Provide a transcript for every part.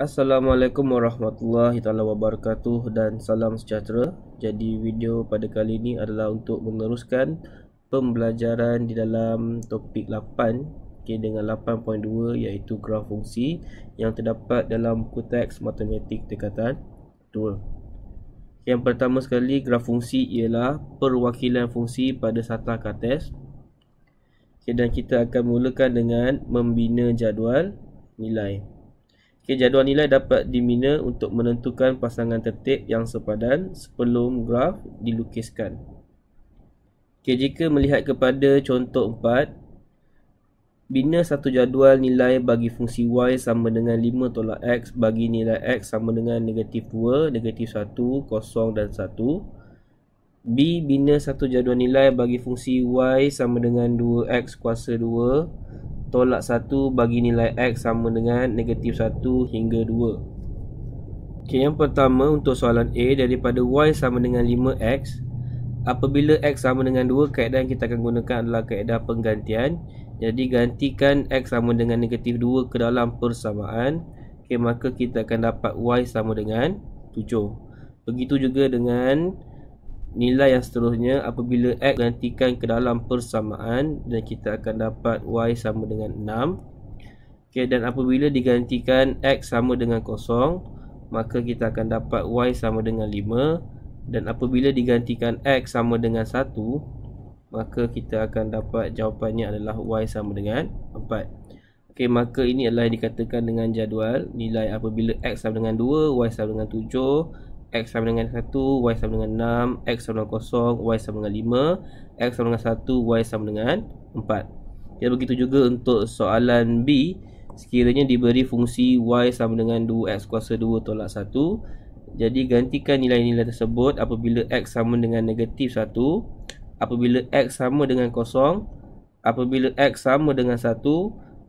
Assalamualaikum warahmatullahi taala wabarakatuh dan salam sejahtera. Jadi video pada kali ini adalah untuk meneruskan pembelajaran di dalam topik 8 dengan 8.2 iaitu graf fungsi yang terdapat dalam buku teks matematik tingkatan 2. Yang pertama sekali, graf fungsi ialah perwakilan fungsi pada sata kartes. Dan kita akan mulakan dengan membina jadual nilai. Jadual nilai dapat dibina untuk menentukan pasangan tertib yang sepadan sebelum graf dilukiskan. Jika melihat kepada contoh 4, bina satu jadual nilai bagi fungsi y sama dengan 5 tolak x bagi nilai x sama dengan negatif 2, negatif 1, kosong dan 1. B. Bina satu jadual nilai bagi fungsi y sama dengan 2x kuasa 2 tolak 1 bagi nilai x sama dengan negatif 1 hingga 2. Yang pertama untuk soalan A, daripada y sama dengan 5x, apabila x sama dengan 2, kaedah yang kita akan gunakan adalah kaedah penggantian. Jadi gantikan x sama dengan negatif 2 ke dalam persamaan. Maka kita akan dapat y sama dengan 7. Begitu juga dengan nilai yang seterusnya, apabila x gantikan ke dalam persamaan, dan kita akan dapat y sama dengan 6. Dan apabila digantikan x sama dengan 0, maka kita akan dapat y sama dengan 5. Dan apabila digantikan x sama dengan 1, maka kita akan dapat jawapannya adalah y sama dengan 4. Maka ini adalah yang dikatakan dengan jadual nilai apabila x sama dengan 2, y sama dengan 7, x sama dengan 1, y sama dengan 6, x sama dengan 0, y sama dengan 5, x sama dengan 1, y sama dengan 4. Begitu juga untuk soalan B, sekiranya diberi fungsi y sama dengan 2x kuasa 2 tolak 1. Jadi gantikan nilai-nilai tersebut apabila x sama dengan negatif 1, apabila x sama dengan 0, apabila x sama dengan 1,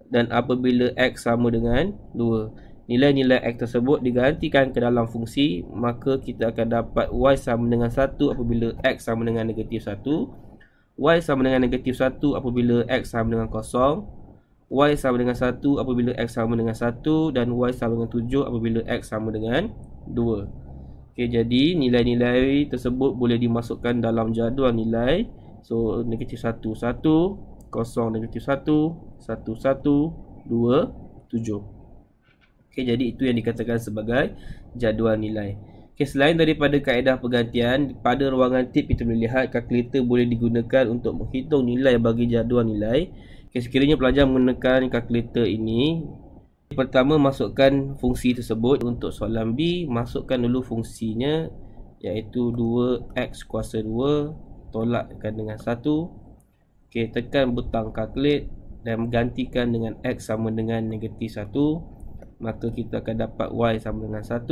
dan apabila x sama dengan 2. Nilai-nilai x tersebut digantikan ke dalam fungsi, maka kita akan dapat y sama dengan 1 apabila x sama dengan negatif 1, y sama dengan negatif 1 apabila x sama dengan 0, y sama dengan 1 apabila x sama dengan 1, dan y sama dengan 7 apabila x sama dengan 2. Jadi nilai-nilai tersebut boleh dimasukkan dalam jadual nilai. So negatif 1, 1, 0, negatif 1, 1, 1, 2, 7. Jadi itu yang dikatakan sebagai jadual nilai. Selain daripada kaedah pergantian, pada ruangan tip kita boleh lihat kalkulator boleh digunakan untuk menghitung nilai bagi jadual nilai. Sekiranya pelajar menggunakan kalkulator ini, pertama masukkan fungsi tersebut. Untuk soalan B, masukkan dulu fungsinya, iaitu 2x kuasa 2 tolakkan dengan 1. Tekan butang calculate dan gantikan dengan x sama dengan negatif 1. Maka kita akan dapat y sama dengan 1.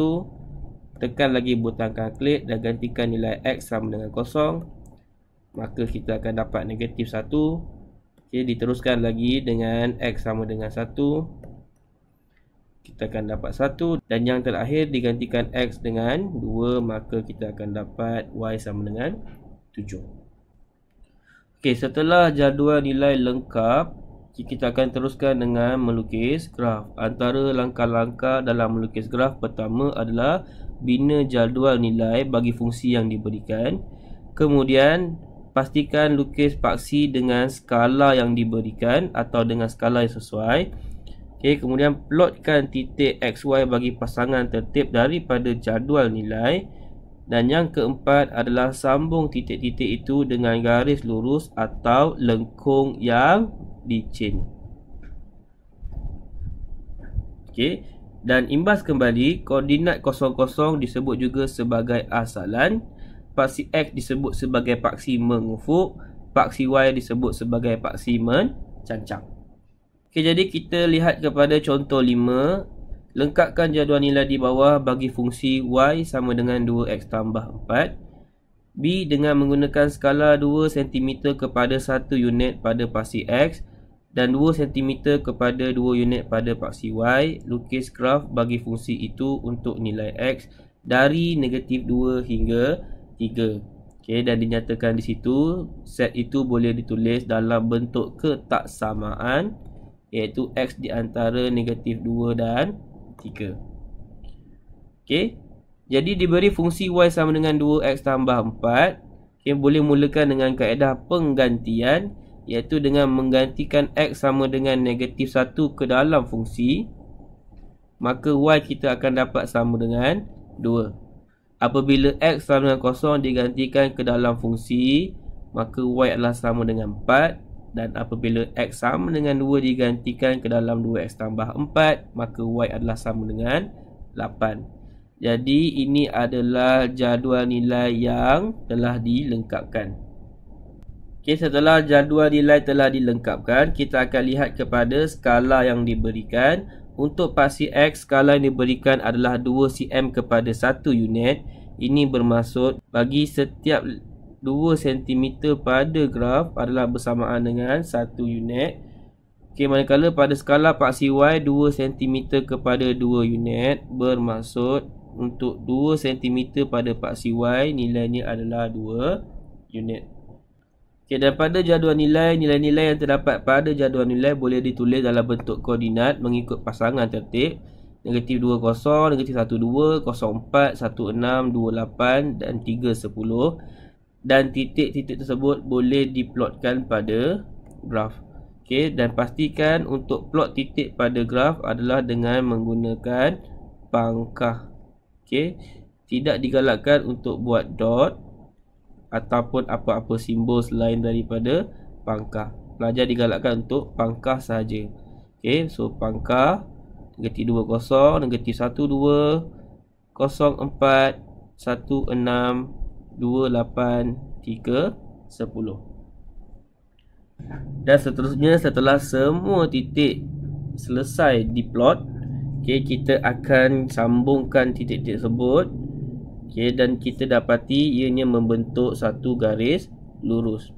Tekan lagi butang calculate dan gantikan nilai x sama dengan 0. Maka kita akan dapat negatif 1. Diteruskan lagi dengan x sama dengan 1. Kita akan dapat 1. Dan yang terakhir digantikan x dengan 2. Maka kita akan dapat y sama dengan 7. Setelah jadual nilai lengkap, kita akan teruskan dengan melukis graf. Antara langkah-langkah dalam melukis graf pertama adalah bina jadual nilai bagi fungsi yang diberikan. Kemudian pastikan lukis paksi dengan skala yang diberikan atau dengan skala yang sesuai. Kemudian plotkan titik XY bagi pasangan tertib daripada jadual nilai. Dan yang keempat adalah sambung titik-titik itu dengan garis lurus atau lengkung yang licin. Dan imbas kembali, koordinat 00 disebut juga sebagai asalan, paksi X disebut sebagai paksi mengufuk, paksi Y disebut sebagai paksi mencancang. Jadi kita lihat kepada contoh 5. Lengkapkan jadual nilai di bawah bagi fungsi y sama dengan 2x tambah 4. B dengan menggunakan skala 2 cm kepada 1 unit pada paksi x dan 2 cm kepada 2 unit pada paksi y. Lukis graf bagi fungsi itu untuk nilai x dari negatif 2 hingga 3. Dan dinyatakan di situ set itu boleh ditulis dalam bentuk ketaksamaan, iaitu x di antara negatif 2 dan 3. Okey. Jadi diberi fungsi y sama dengan 2x tambah 4. Okay, boleh mulakan dengan kaedah penggantian, iaitu dengan menggantikan x sama dengan negatif 1 ke dalam fungsi. Maka y kita akan dapat sama dengan 2. Apabila x sama dengan kosong digantikan ke dalam fungsi, maka y adalah sama dengan 4. Dan apabila x sama dengan 2 digantikan ke dalam 2x tambah 4, maka y adalah sama dengan 8. Jadi ini adalah jadual nilai yang telah dilengkapkan. Okey, setelah jadual nilai telah dilengkapkan, kita akan lihat kepada skala yang diberikan. Untuk paksi X, skala yang diberikan adalah 2 cm kepada 1 unit. Ini bermaksud bagi setiap 2 cm pada graf adalah bersamaan dengan 1 unit. Okey, manakala pada skala paksi Y, 2 cm kepada 2 unit bermaksud untuk 2 cm pada paksi Y, nilainya adalah 2 unit. Okay, dan pada jadual nilai, nilai-nilai yang terdapat pada jadual nilai boleh ditulis dalam bentuk koordinat mengikut pasangan tertib. Negatif 20, negatif 12, 04, 16, 28 dan 310. Dan titik-titik tersebut boleh diplotkan pada graf. Okay, dan pastikan untuk plot titik pada graf adalah dengan menggunakan pangkah. Okay, tidak digalakkan untuk buat dot ataupun apa-apa simbol selain daripada pangkah. Pelajar digalakkan untuk pangkah sahaja. Okay, so pangkah negatif 20, negatif 12, 04, 16, 28, 310. Dan seterusnya, setelah semua titik selesai diplot, okay, kita akan sambungkan titik-titik tersebut. Okay, dan kita dapati ianya membentuk satu garis lurus.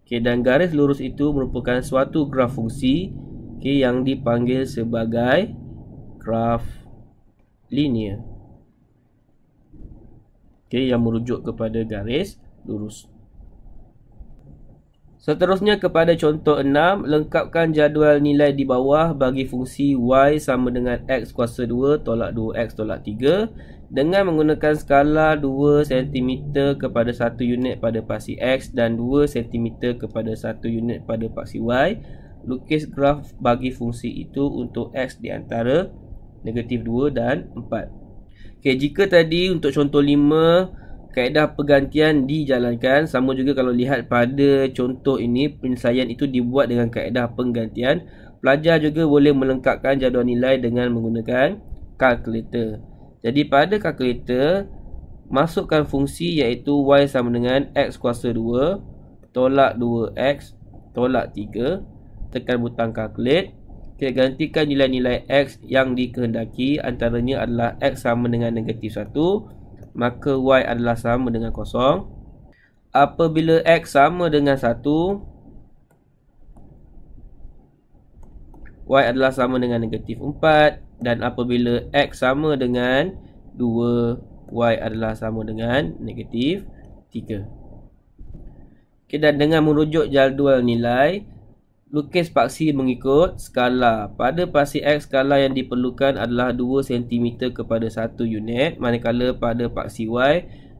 Okay, dan garis lurus itu merupakan suatu graf fungsi, okay, yang dipanggil sebagai graf linear. Okay, yang merujuk kepada garis lurus. Seterusnya kepada contoh 6, lengkapkan jadual nilai di bawah bagi fungsi y sama dengan x kuasa 2 tolak 2x tolak 3 dengan menggunakan skala 2 cm kepada 1 unit pada paksi x dan 2 cm kepada 1 unit pada paksi y. Lukis graf bagi fungsi itu untuk x di antara negatif 2 dan 4. Okay, jika tadi untuk contoh 5 kaedah pergantian dijalankan, sama juga kalau lihat pada contoh ini penyelesaian itu dibuat dengan kaedah penggantian. Pelajar juga boleh melengkapkan jadual nilai dengan menggunakan kalkulator. Jadi pada kalkulator, masukkan fungsi iaitu y sama dengan x kuasa 2 tolak 2x tolak 3. Tekan butang calculate. Kita gantikan nilai-nilai x yang dikehendaki, antaranya adalah x sama dengan negatif 1. Maka y adalah sama dengan 0. Apabila x sama dengan 1, y adalah sama dengan negatif 4. Dan apabila x sama dengan 2, y adalah sama dengan negatif 3. Okay, dan dengan merujuk jadual nilai, lukis paksi mengikut skala. Pada paksi X, skala yang diperlukan adalah 2 cm kepada 1 unit. Manakala pada paksi Y,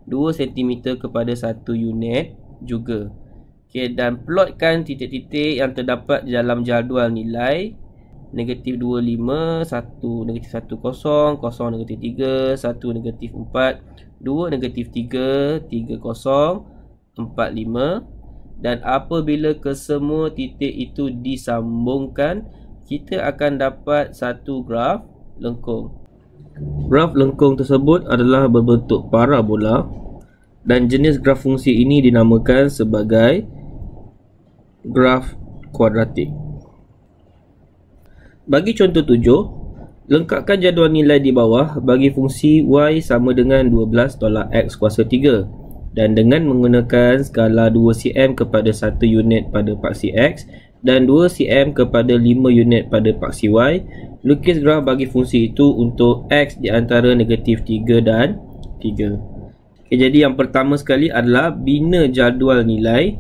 2 cm kepada 1 unit juga. Okay, dan plotkan titik-titik yang terdapat di dalam jadual nilai. Negatif 25, 1 negatif 10, 0 negatif 3, 1 negatif 4, 2 negatif 3, 30, 45. Dan apabila kesemua titik itu disambungkan, kita akan dapat satu graf lengkung. Graf lengkung tersebut adalah berbentuk parabola dan jenis graf fungsi ini dinamakan sebagai graf kuadratik. Bagi contoh 7, lengkapkan jadual nilai di bawah bagi fungsi y sama dengan 12 tolak x kuasa 3. Dan dengan menggunakan skala 2 cm kepada 1 unit pada paksi X dan 2 cm kepada 5 unit pada paksi Y, lukis graf bagi fungsi itu untuk X di antara negatif 3 dan 3. Okay, jadi yang pertama sekali adalah bina jadual nilai.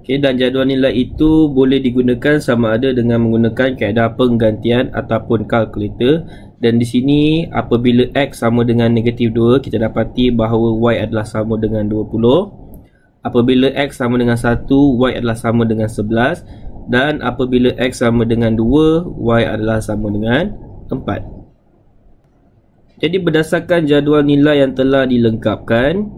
Okay, dan jadual nilai itu boleh digunakan sama ada dengan menggunakan kaedah penggantian ataupun kalkulator. Dan di sini apabila X sama dengan negatif 2, kita dapati bahawa Y adalah sama dengan 20. Apabila X sama dengan 1, Y adalah sama dengan 11. Dan apabila X sama dengan 2, Y adalah sama dengan 4. Jadi berdasarkan jadual nilai yang telah dilengkapkan,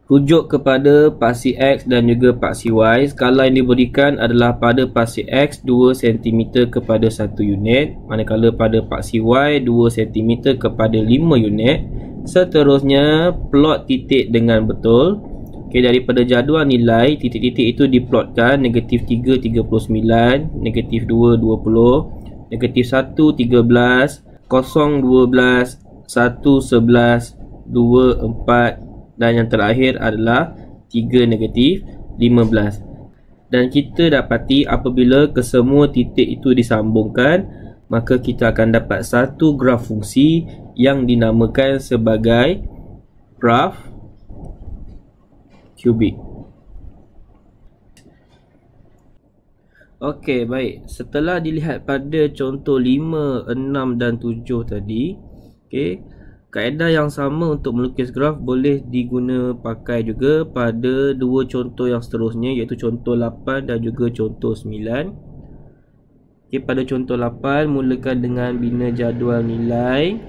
rujuk kepada paksi X dan juga paksi Y, skala yang diberikan adalah pada paksi X 2 cm kepada 1 unit, manakala pada paksi Y 2 cm kepada 5 unit. Seterusnya plot titik dengan betul. Okay, daripada jadual nilai, titik-titik itu diplotkan. Negatif 3, 39, negatif 2, 20, negatif 1, 13, 0, 12, 1, 11, 2, 4 dan yang terakhir adalah 3, negatif 15. Dan kita dapati apabila kesemua titik itu disambungkan, maka kita akan dapat satu graf fungsi yang dinamakan sebagai graf kubik. Okey, baik. Setelah dilihat pada contoh 5, 6 dan 7 tadi, okey, kaedah yang sama untuk melukis graf boleh diguna pakai juga pada dua contoh yang seterusnya, iaitu contoh 8 dan juga contoh 9. Okey, pada contoh 8 mulakan dengan bina jadual nilai.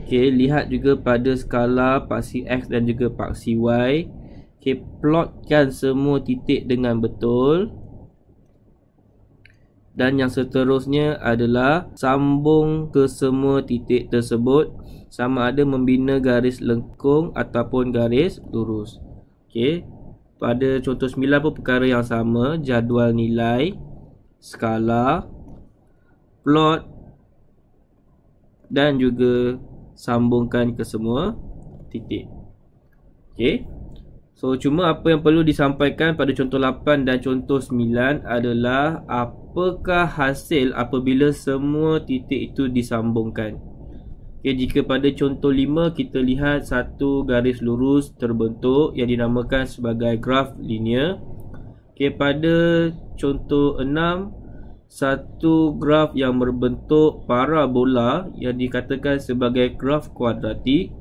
Okey, lihat juga pada skala paksi X dan juga paksi Y. Okey, plotkan semua titik dengan betul. Dan yang seterusnya adalah sambung ke semua titik tersebut, sama ada membina garis lengkung ataupun garis lurus. Okey, pada contoh 9 pun perkara yang sama, jadual nilai, skala, plot dan juga sambungkan ke semua titik. Okey, so cuma apa yang perlu disampaikan pada contoh 8 dan contoh 9 adalah apakah hasil apabila semua titik itu disambungkan. Okay, jika pada contoh 5 kita lihat satu garis lurus terbentuk yang dinamakan sebagai graf linear. Okay, pada contoh 6, satu graf yang berbentuk parabola yang dikatakan sebagai graf kuadratik.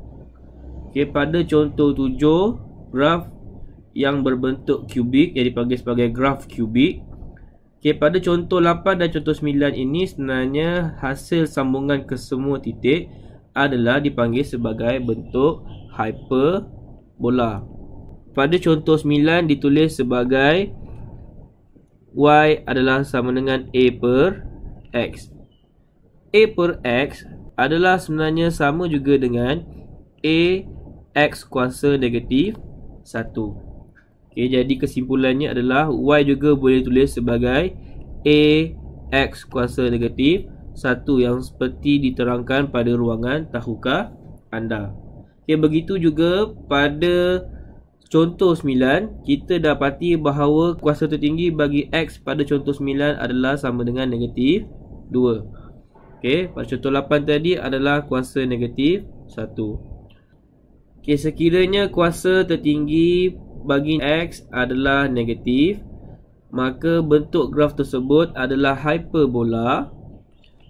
Okay, pada contoh 7, graf yang berbentuk kubik yang dipanggil sebagai graf kubik. Okay, pada contoh 8 dan contoh 9 ini sebenarnya hasil sambungan ke semua titik adalah dipanggil sebagai bentuk hyperbola. Pada contoh 9 ditulis sebagai Y adalah sama dengan A per X. A per X adalah sebenarnya sama juga dengan A X kuasa negatif 1. Okay, jadi kesimpulannya adalah Y juga boleh tulis sebagai A X kuasa negatif 1 yang seperti diterangkan pada ruangan tahukah anda. Okay, begitu juga pada contoh 9, kita dapati bahawa kuasa tertinggi bagi X pada contoh 9 adalah sama dengan negatif 2. Okay, pada contoh 8 tadi adalah kuasa negatif 1. Okay, sekiranya kuasa tertinggi bagi X adalah negatif, maka bentuk graf tersebut adalah hyperbola.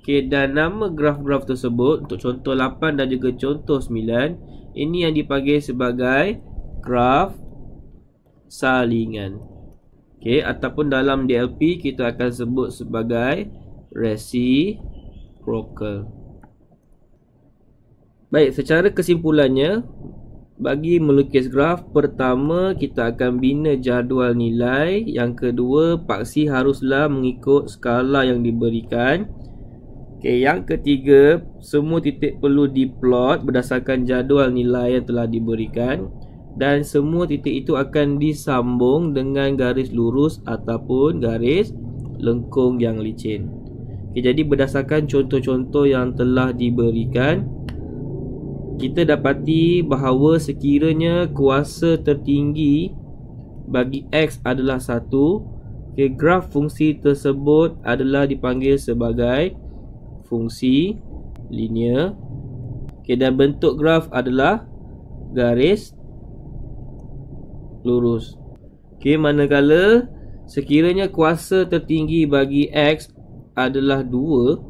Okay, dan nama graf-graf tersebut untuk contoh 8 dan juga contoh 9, ini yang dipanggil sebagai graf salingan. Okay, ataupun dalam DLP kita akan sebut sebagai reciprocal. Baik, secara kesimpulannya, bagi melukis graf, pertama kita akan bina jadual nilai. Yang kedua, paksi haruslah mengikut skala yang diberikan. Okay, yang ketiga, semua titik perlu diplot berdasarkan jadual nilai yang telah diberikan. Dan semua titik itu akan disambung dengan garis lurus ataupun garis lengkung yang licin. Okay, jadi berdasarkan contoh-contoh yang telah diberikan, kita dapati bahawa sekiranya kuasa tertinggi bagi X adalah 1, okay, graf fungsi tersebut adalah dipanggil sebagai fungsi linear. Okay, dan bentuk graf adalah garis lurus. Okey, manakala sekiranya kuasa tertinggi bagi X adalah 2,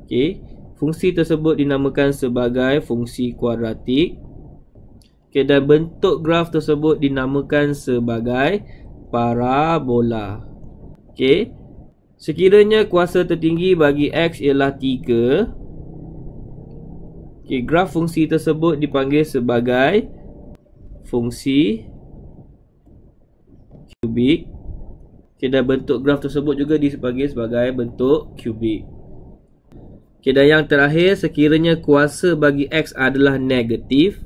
okey, fungsi tersebut dinamakan sebagai fungsi kuadratik. Okey, dan bentuk graf tersebut dinamakan sebagai parabola. Okey, sekiranya kuasa tertinggi bagi X ialah 3, okey, graf fungsi tersebut dipanggil sebagai fungsi kubik. Okey, dan bentuk graf tersebut juga dipanggil sebagai bentuk kubik. Okey, dan yang terakhir, sekiranya kuasa bagi X adalah negatif,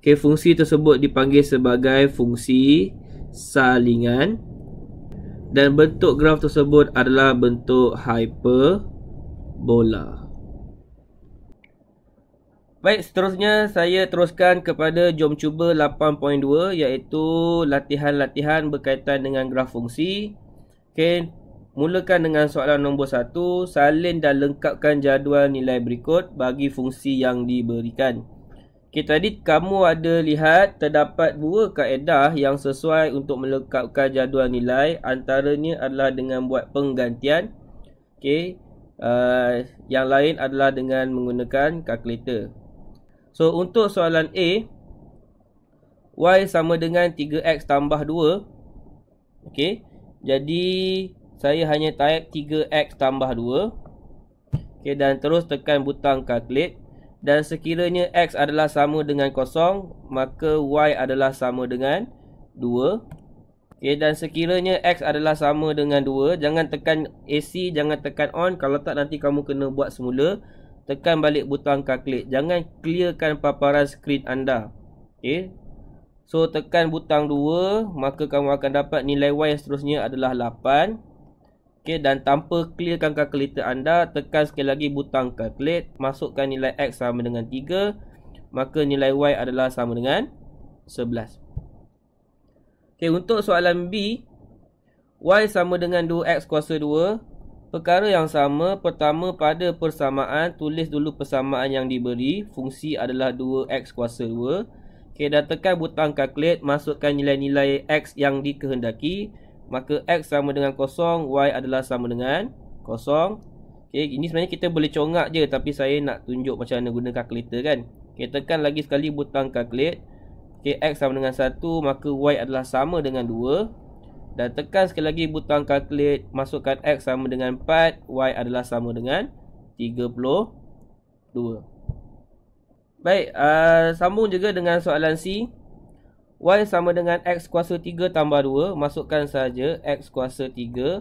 okey, fungsi tersebut dipanggil sebagai fungsi salingan. Dan bentuk graf tersebut adalah bentuk hyperbola. Baik, seterusnya saya teruskan kepada jom cuba 8.2, iaitu latihan-latihan berkaitan dengan graf fungsi. Okey, mulakan dengan soalan nombor 1. Salin dan lengkapkan jadual nilai berikut bagi fungsi yang diberikan. Okey, tadi kamu ada lihat terdapat dua kaedah yang sesuai untuk melengkapkan jadual nilai. Antaranya adalah dengan buat penggantian. Okey, yang lain adalah dengan menggunakan kalkulator. So, untuk soalan A, Y sama dengan 3X tambah 2. Okey, jadi saya hanya type 3X tambah 2. Okey, dan terus tekan butang calculate. Dan sekiranya X adalah sama dengan 0, maka Y adalah sama dengan 2. Okey, dan sekiranya X adalah sama dengan 2, jangan tekan AC, jangan tekan on. Kalau tak, nanti kamu kena buat semula. Tekan balik butang calculate. Jangan clearkan paparan skrin anda. Okey, so tekan butang 2, maka kamu akan dapat nilai Y yang seterusnya adalah 8. Okey, dan tanpa clearkan kalkulator anda, tekan sekali lagi butang calculate. Masukkan nilai X sama dengan 3, maka nilai Y adalah sama dengan 11. Okey, untuk soalan B, Y sama dengan 2X kuasa 2. Perkara yang sama. Pertama, pada persamaan, tulis dulu persamaan yang diberi. Fungsi adalah 2X kuasa 2. Okey, dan tekan butang calculate. Masukkan nilai-nilai X yang dikehendaki. Maka X sama dengan 0, Y adalah sama dengan 0. Okey, ini sebenarnya kita boleh congak je, tapi saya nak tunjuk macam mana guna kalkulator kan. Okey, tekan lagi sekali butang calculate. Okey, X sama dengan 1, maka Y adalah sama dengan 2. Dan tekan sekali lagi butang calculate. Masukkan X sama dengan 4, Y adalah sama dengan 32. Baik, sambung juga dengan soalan C. Y sama dengan X kuasa 3 tambah 2. Masukkan saja X kuasa 3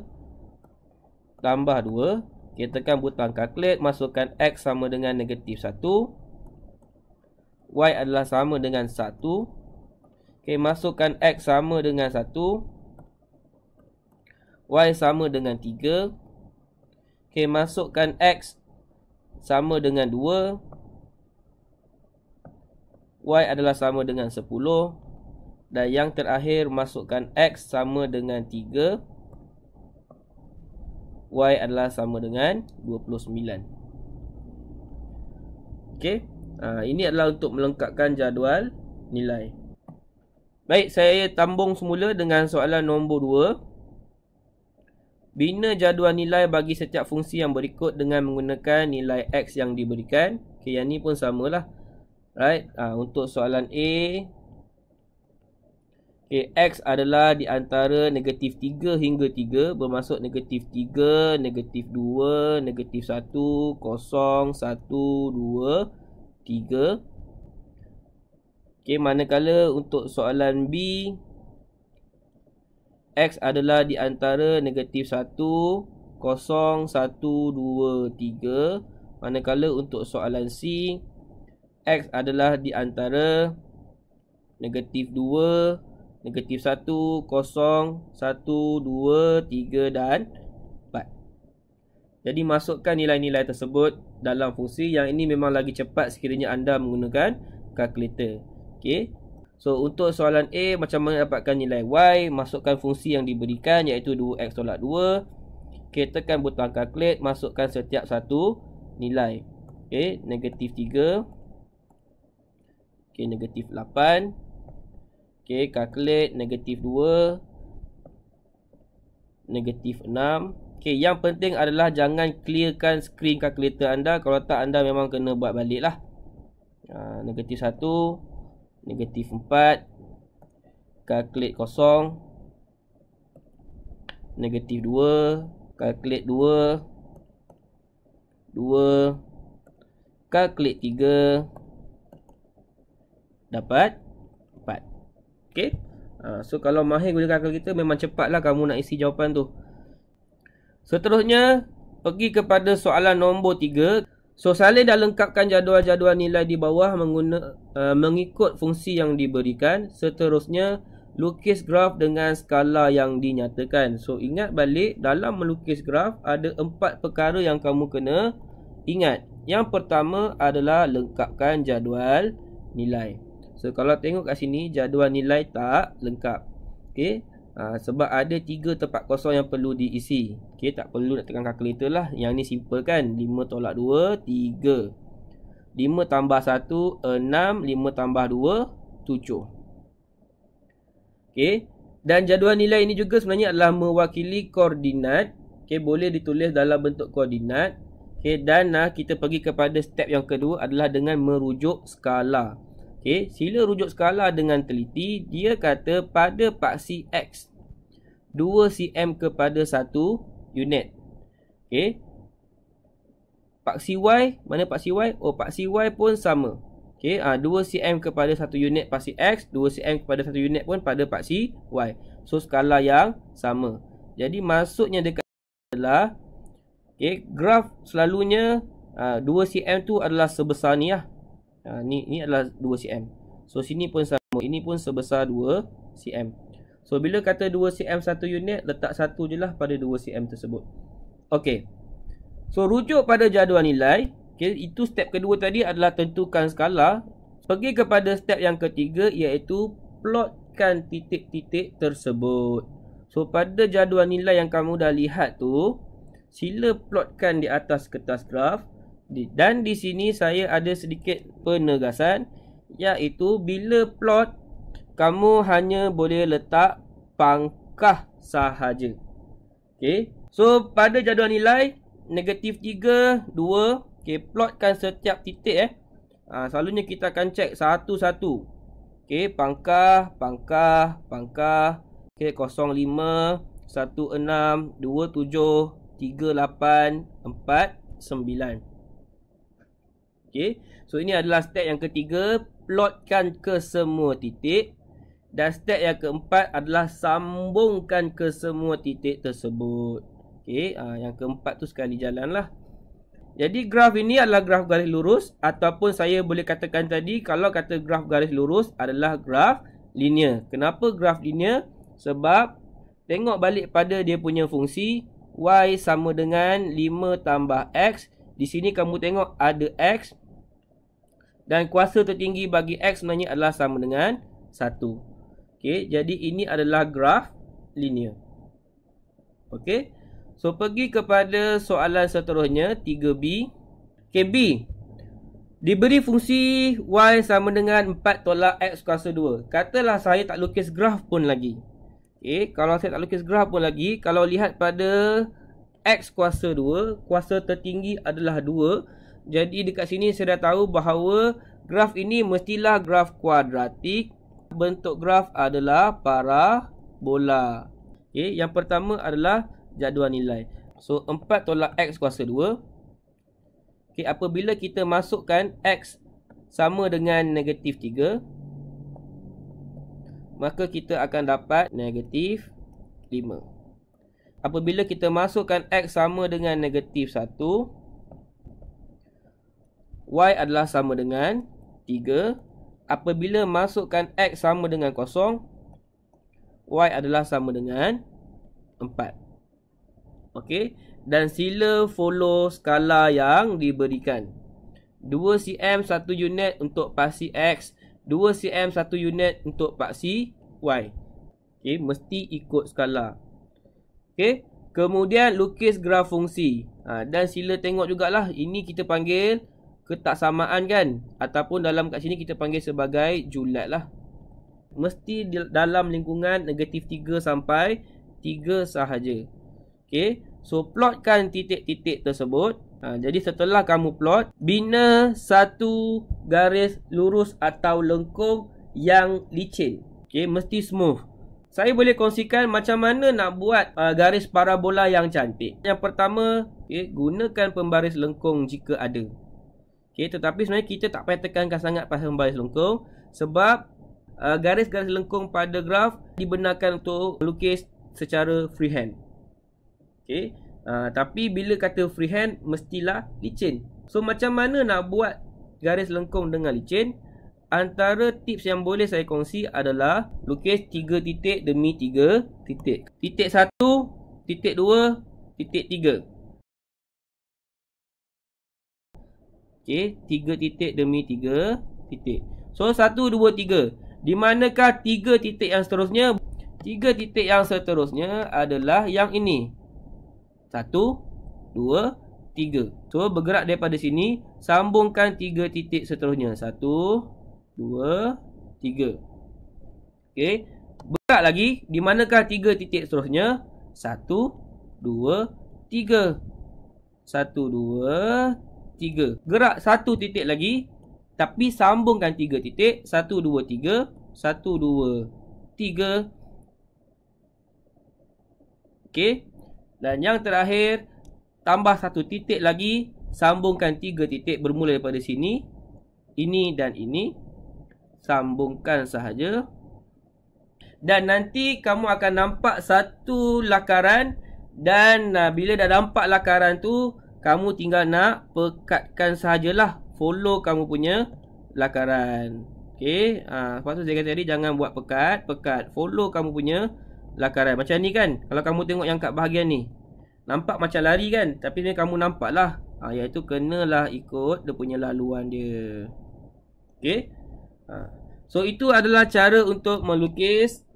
tambah 2. Okay, tekan butang calculate. Masukkan X sama dengan negatif 1. Y adalah sama dengan 1. Okay, masukkan X sama dengan 1. Y sama dengan 3. Okay, masukkan X sama dengan 2. Y adalah sama dengan 10. Dan yang terakhir, masukkan X sama dengan 3. Y adalah sama dengan 29. Okay, ini adalah untuk melengkapkan jadual nilai. Baik, saya tambung semula dengan soalan nombor 2. Bina jadual nilai bagi setiap fungsi yang berikut dengan menggunakan nilai X yang diberikan. Okay, yang ni pun samalah. Right, untuk soalan A, okay, X adalah di antara negatif 3 hingga 3. Bermaksud negatif 3, negatif 2, negatif 1, 0, 1, 2, 3. Okay, manakala untuk soalan B, X adalah di antara negatif 1, 0, 1, 2, 3. Manakala untuk soalan C, X adalah di antara negatif 2, negatif 1, 0, 1, 2, 3 dan 4. Jadi masukkan nilai-nilai tersebut dalam fungsi. Yang ini memang lagi cepat sekiranya anda menggunakan kalkulator. Okay, so untuk soalan A, macam mana dapatkan nilai Y? Masukkan fungsi yang diberikan, iaitu 2X tolak 2. Okay, tekan butang calculate. Masukkan setiap satu nilai. Okay, negatif 3. Okay, negatif 8. Okey, calculate negatif 2, negatif 6. Okey, yang penting adalah jangan clearkan screen kalkulator anda. Kalau tak, anda memang kena buat balik lah. Negatif 1, negatif 4, calculate kosong, negatif 2, calculate 2, 2, calculate 3, dapat 4. Okay. So kalau mahir gunakan kalkulator, memang cepatlah kamu nak isi jawapan tu. Seterusnya, pergi kepada soalan nombor 3. So salin dan lengkapkan jadual-jadual nilai di bawah mengikut fungsi yang diberikan. Seterusnya, lukis graf dengan skala yang dinyatakan. So ingat balik, dalam melukis graf ada 4 perkara yang kamu kena ingat. Yang pertama adalah lengkapkan jadual nilai. So kalau tengok kat sini, jadual nilai tak lengkap. Okey, sebab ada 3 tempat kosong yang perlu diisi. Okey, tak perlu nak tekan kalkulator lah. Yang ni simple kan. 5 tolak 2, 3. 5 tambah 1, 6. 5 tambah 2, 7. Okey, dan jadual nilai ini juga sebenarnya adalah mewakili koordinat. Okey, boleh ditulis dalam bentuk koordinat. Okey, dan kita pergi kepada step yang kedua adalah dengan merujuk skala. Okey, sila rujuk skala dengan teliti. Dia kata pada paksi X 2 cm kepada 1 unit. Okey, paksi Y, mana paksi Y? Oh, paksi Y pun sama. Okey, 2 cm kepada 1 unit paksi X, 2 cm kepada 1 unit pun pada paksi Y. So skala yang sama. Jadi maksudnya dekat adalah, okey, graf selalunya 2 cm tu adalah sebesar ni lah. Ni adalah 2 cm. So sini pun sama. Ini pun sebesar 2 cm. So bila kata 2 cm 1 unit, letak 1 je lah pada 2 cm tersebut. Okey, so rujuk pada jadual nilai. Okay, itu step kedua tadi adalah tentukan skala. Pergi kepada step yang ketiga, iaitu plotkan titik-titik tersebut. So pada jadual nilai yang kamu dah lihat tu, sila plotkan di atas kertas graf. Dan di sini saya ada sedikit penegasan, iaitu bila plot, kamu hanya boleh letak pangkah sahaja. Okay, so pada jadual nilai negatif 3, 2. Okay, plotkan setiap titik selalunya kita akan cek satu-satu. Okay, pangkah, pangkah, pangkah. Okay, 05, 16, 27, 38, 49. Okay, so ini adalah step yang ketiga, plotkan ke semua titik. Dan step yang keempat adalah sambungkan ke semua titik tersebut. Okay, yang keempat tu sekali jalan lah. Jadi graf ini adalah graf garis lurus, ataupun saya boleh katakan tadi, kalau kata graf garis lurus adalah graf linear. Kenapa graf linear? Sebab tengok balik pada dia punya fungsi, Y sama dengan 5 tambah X. Di sini kamu tengok ada X. Dan kuasa tertinggi bagi X sebenarnya adalah sama dengan 1. Okey, jadi ini adalah graf linear. Okey, so pergi kepada soalan seterusnya, 3B. Okey, B. Diberi fungsi Y sama dengan 4 tolak X kuasa 2. Katalah saya tak lukis graf pun lagi. Okey, kalau saya tak lukis graf pun lagi, kalau lihat pada X kuasa 2, kuasa tertinggi adalah 2. Jadi dekat sini saya dah tahu bahawa graf ini mestilah graf kuadratik. Bentuk graf adalah parabola. Okay, yang pertama adalah jadual nilai. So 4 tolak X kuasa 2. Okay, apabila kita masukkan X sama dengan negatif 3, maka kita akan dapat negatif 5. Apabila kita masukkan X sama dengan negatif 1, Y adalah sama dengan 3. Apabila masukkan X sama dengan 0, Y adalah sama dengan 4. Okey, dan sila follow skala yang diberikan. 2 cm 1 unit untuk paksi X, 2 cm 1 unit untuk paksi Y. Okey, mesti ikut skala. Okey, kemudian lukis graf fungsi. Dan sila tengok jugalah, ini kita panggil ketaksamaan kan, ataupun dalam kat sini kita panggil sebagai julat lah. mesti dalam lingkungan negatif 3 sampai 3 sahaja. Okay, so plotkan titik-titik tersebut. Jadi setelah kamu plot, bina satu garis lurus atau lengkung yang licin. Okay, mesti smooth. Saya boleh kongsikan macam mana nak buat garis parabola yang cantik. Yang pertama, gunakan pembaris lengkung jika ada. Okay, tetapi sebenarnya kita tak payah tekankan sangat pasal pembaris lengkung, sebab garis-garis lengkung pada graf dibenarkan untuk melukis secara freehand. Okay, tapi bila kata freehand, mestilah licin. So macam mana nak buat garis lengkung dengan licin? Antara tips yang boleh saya kongsi adalah lukis 3 titik demi 3 titik. Titik 1, titik 2, titik 3. Okay, 3 titik demi 3 titik. So 1, 2, 3. Di manakah 3 titik yang seterusnya? 3 titik yang seterusnya adalah yang ini. 1, 2, 3. So bergerak daripada sini, sambungkan 3 titik seterusnya. 1, 2, 3. Okay, bergerak lagi. Di manakah 3 titik seterusnya? 1, 2, 3. 1, 2, 3. Gerak 1 titik lagi, tapi sambungkan 3 titik. 1, 2, 3. 1, 2, 3. Okay, dan yang terakhir, tambah 1 titik lagi, sambungkan 3 titik bermula daripada sini. Ini dan ini, sambungkan sahaja. Dan nanti kamu akan nampak satu lakaran. Dan bila dah nampak lakaran tu, kamu tinggal nak pekatkan sahajalah. Follow kamu punya lakaran. Okay, lepas tu saya kata tadi, jangan buat pekat. Follow kamu punya lakaran. Macam ni kan, kalau kamu tengok yang kat bahagian ni, nampak macam lari kan, tapi ni kamu nampak lah, iaitu kenalah ikut dia punya laluan dia. Okay, so itu adalah cara untuk melukis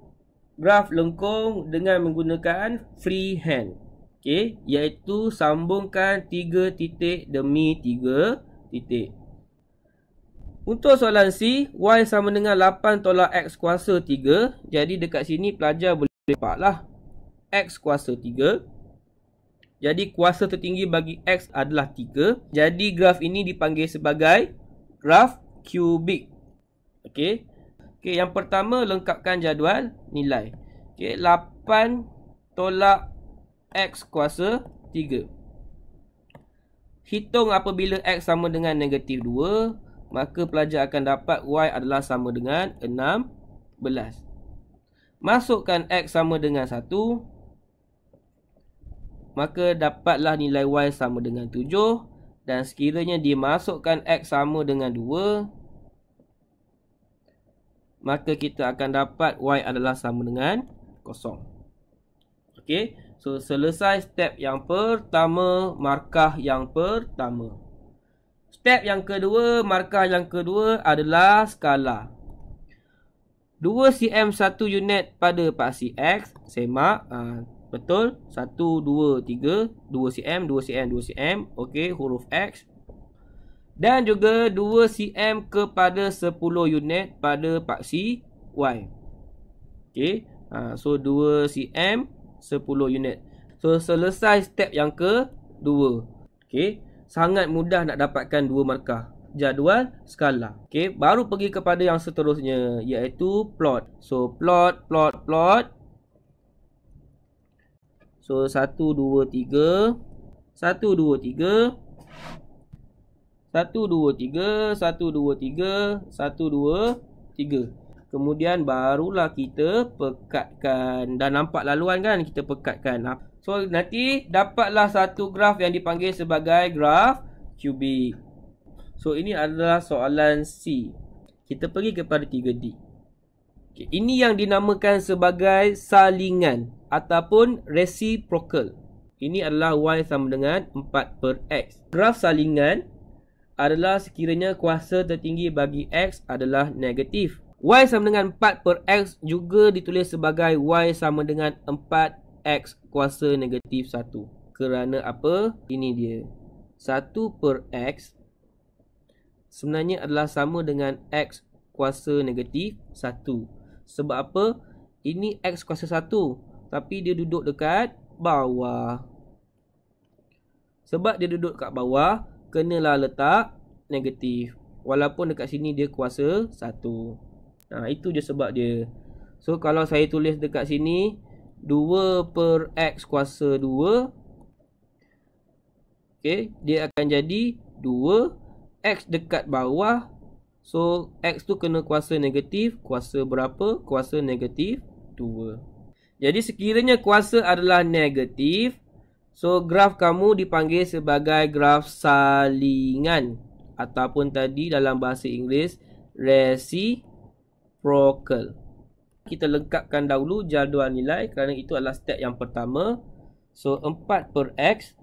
graf lengkung dengan menggunakan freehand. Okay, iaitu sambungkan 3 titik demi 3 titik. Untuk soalan C, Y sama dengan 8 tolak X kuasa 3. Jadi dekat sini pelajar boleh lepak lah X kuasa 3. Jadi kuasa tertinggi bagi X adalah 3. Jadi graf ini dipanggil sebagai graf kubik. Okey. Okey, yang pertama lengkapkan jadual nilai. Okey, 8 tolak X kuasa 3. Hitung apabila X sama dengan negatif 2, maka pelajar akan dapat Y adalah sama dengan 16. Masukkan X sama dengan 1, maka dapatlah nilai Y sama dengan 7. Dan sekiranya dimasukkan X sama dengan 2, maka kita akan dapat Y adalah sama dengan 0. Okey, so selesai step yang pertama, markah yang pertama. Step yang kedua, markah yang kedua adalah skala. 2 cm 1 unit pada paksi X. Semak, betul, 1, 2, 3, 2 cm, 2 cm, 2 cm. Okey, huruf X. Dan juga 2 cm kepada 10 unit pada paksi Y. Okey, so 2 cm 10 unit. So selesai step yang kedua. Okey, sangat mudah nak dapatkan 2 markah. Jadual, skala. Okey, baru pergi kepada yang seterusnya, iaitu plot. So plot. So 1, 2, 3. 1, 2, 3. 1, 2, 3. 1, 2, 3. 1, 2, 3. Kemudian barulah kita pekatkan. Dah nampak laluan kan, kita pekatkan. So nanti dapatlah satu graf yang dipanggil sebagai graf kubik. So ini adalah soalan C. Kita pergi kepada 3D. Okay, ini yang dinamakan sebagai salingan ataupun reciprocal. Ini adalah Y sama dengan 4/X. Graf salingan adalah sekiranya kuasa tertinggi bagi X adalah negatif. Y sama dengan 4/X juga ditulis sebagai Y sama dengan 4X kuasa negatif 1. Kerana apa? Ini dia. 1/X sebenarnya adalah sama dengan X kuasa negatif 1. Sebab apa? Ini X kuasa 1, tapi dia duduk dekat bawah. Sebab dia duduk kat bawah, kenalah letak negatif. Walaupun dekat sini dia kuasa 1. Itu je sebab dia. So kalau saya tulis dekat sini 2 per X kuasa 2, okay, dia akan jadi 2 X dekat bawah. So X tu kena kuasa negatif. Kuasa berapa? Kuasa negatif 2. Jadi sekiranya kuasa adalah negatif, so graf kamu dipanggil sebagai graf salingan, ataupun tadi dalam bahasa Inggeris reciprocal. Kita lengkapkan dahulu jadual nilai kerana itu adalah step yang pertama. So 4 per X,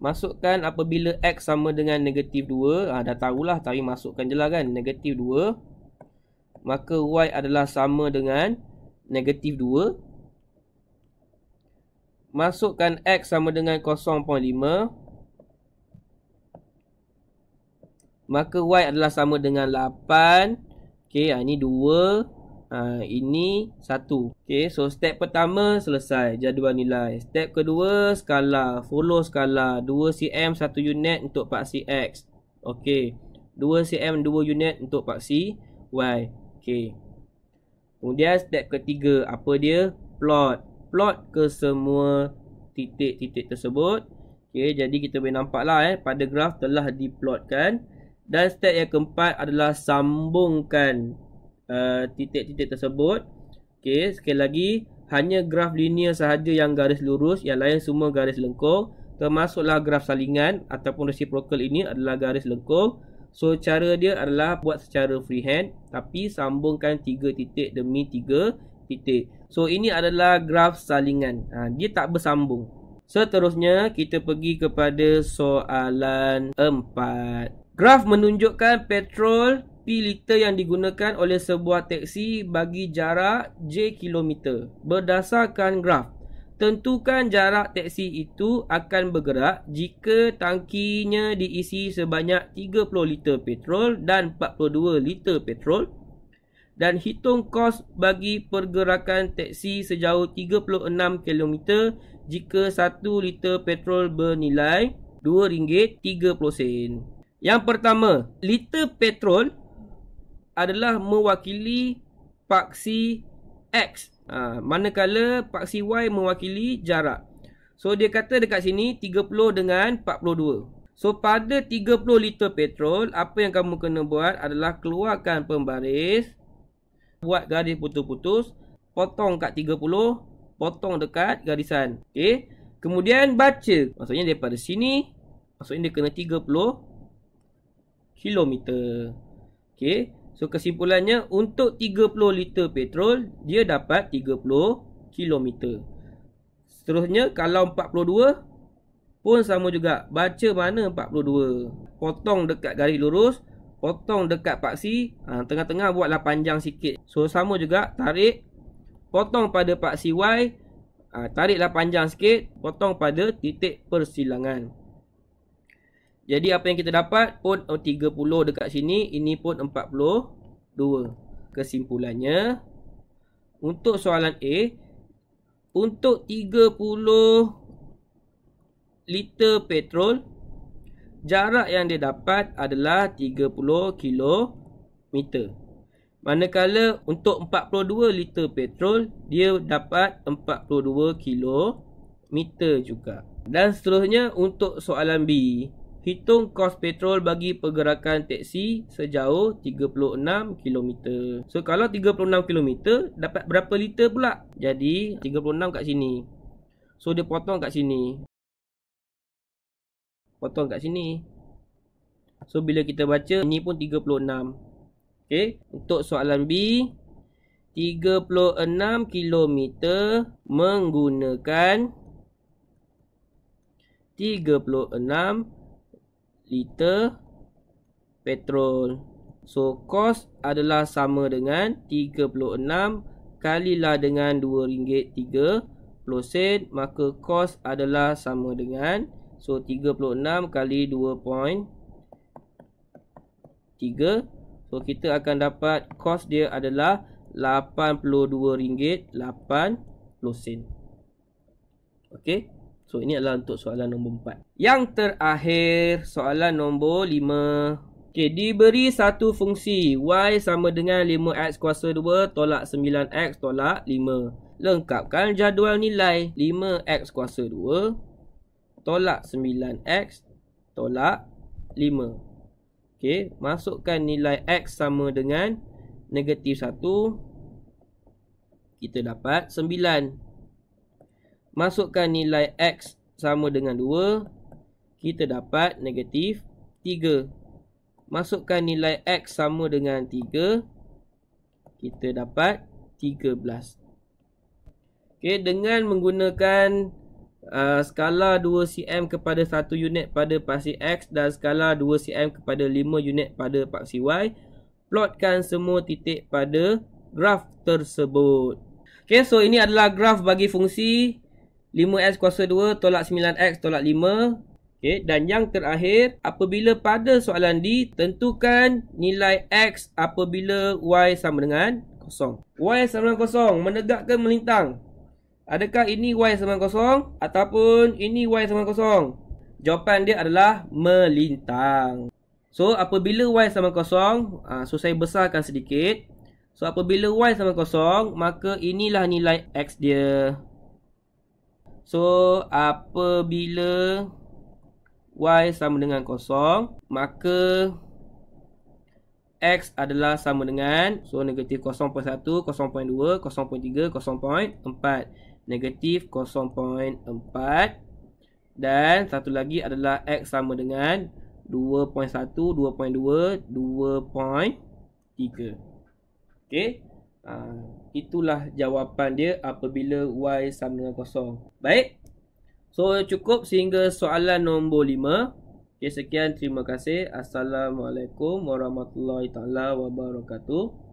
masukkan apabila X sama dengan negatif 2. Dah tahulah, tapi masukkan je lah kan, negatif 2. Maka Y adalah sama dengan negatif 2. Masukkan X sama dengan 0.5. Maka Y adalah sama dengan 8. Okay, ini 2. Ini 1. Okay, so step pertama selesai, jadual nilai. Step kedua, skala. Follow skala. 2 cm 1 unit untuk paksi X. Okay, 2 cm 2 unit untuk paksi Y. Okay. Kemudian step ketiga, apa dia? Plot. Plot ke semua titik-titik tersebut. Okay, jadi kita boleh nampak lah pada graf telah diplotkan. Dan step yang keempat adalah sambungkan titik-titik tersebut. Okay, sekali lagi, hanya graf linear sahaja yang garis lurus, yang lain semua garis lengkung. Termasuklah graf salingan ataupun reciprocal ini adalah garis lengkung. So cara dia adalah buat secara freehand, tapi sambungkan 3 titik demi 3 titik. So ini adalah graf salingan. Dia tak bersambung. Seterusnya kita pergi kepada soalan 4. Graf menunjukkan petrol P liter yang digunakan oleh sebuah teksi bagi jarak J kilometer. Berdasarkan graf, tentukan jarak teksi itu akan bergerak jika tangkinya diisi sebanyak 30 liter petrol dan 42 liter petrol, dan hitung kos bagi pergerakan teksi sejauh 36 km jika 1 liter petrol bernilai RM2.30. Yang pertama, liter petrol adalah mewakili paksi X, manakala paksi Y mewakili jarak. So dia kata dekat sini 30 dengan 42. So pada 30 liter petrol, apa yang kamu kena buat adalah keluarkan pembaris, buat garis putus-putus, potong kat 30, potong dekat garisan. Okay. Kemudian baca, maksudnya daripada sini, maksudnya dia kena 30 kilometer. Okay. So kesimpulannya, untuk 30 liter petrol, dia dapat 30 kilometer. Seterusnya, kalau 42 pun sama juga. Baca mana 42. Potong dekat garis lurus, potong dekat paksi, tengah-tengah buatlah panjang sikit. So sama juga, tarik, potong pada paksi Y, tariklah panjang sikit, potong pada titik persilangan. Jadi apa yang kita dapat pun 30 dekat sini, ini pun 42. Kesimpulannya, untuk soalan A, untuk 30 liter petrol, jarak yang dia dapat adalah 30 kilometer. Manakala untuk 42 liter petrol, dia dapat 42 kilometer juga. Dan seterusnya untuk soalan B, hitung kos petrol bagi pergerakan teksi sejauh 36 km. So kalau 36 km dapat berapa liter pula? Jadi 36 kat sini. So dia potong kat sini. Potong kat sini. So bila kita baca, ini pun 36. Okay. Untuk soalan B, 36 km menggunakan 36 liter petrol. So kos adalah sama dengan 36 kalilah dengan RM2.30, maka kos adalah sama dengan, so 36 kali 2.3. So kita akan dapat kos dia adalah RM82.80. Okey. So ini adalah untuk soalan nombor 4. Yang terakhir, soalan nombor 5. Okey, diberi satu fungsi y sama dengan 5x kuasa 2 tolak 9x tolak 5. Lengkapkan jadual nilai 5x kuasa 2 tolak 9x tolak 5. Okey, masukkan nilai x sama dengan negatif 1. Kita dapat 9. Masukkan nilai x sama dengan 2. Kita dapat negatif 3. Masukkan nilai x sama dengan 3. Kita dapat 13. Okey, dengan menggunakan skala 2 cm kepada 1 unit pada paksi x dan skala 2 cm kepada 5 unit pada paksi y, plotkan semua titik pada graf tersebut. Okey, so ini adalah graf bagi fungsi 5x kuasa 2 tolak 9x tolak 5. Okey, dan yang terakhir, apabila pada soalan D, tentukan nilai x apabila y sama dengan 0. Y sama dengan 0, menegak ke melintang? Adakah ini y sama dengan 0 ataupun ini y sama dengan 0? Jawapan dia adalah melintang. So, apabila y sama dengan 0, so saya besarkan sedikit. So, apabila y sama dengan 0, maka inilah nilai x dia. So, apabila y sama dengan 0, maka x adalah sama dengan, so negatif 0.1, 0.2, 0.3, 0.4. Negatif 0.4. Dan satu lagi adalah x sama dengan 2.1, 2.2, 2.3. Okey. Itulah jawapan dia apabila y sama dengan 0. Baik. So cukup sehingga soalan nombor 5. Okay, sekian, terima kasih. Assalamualaikum warahmatullahi taala wabarakatuh.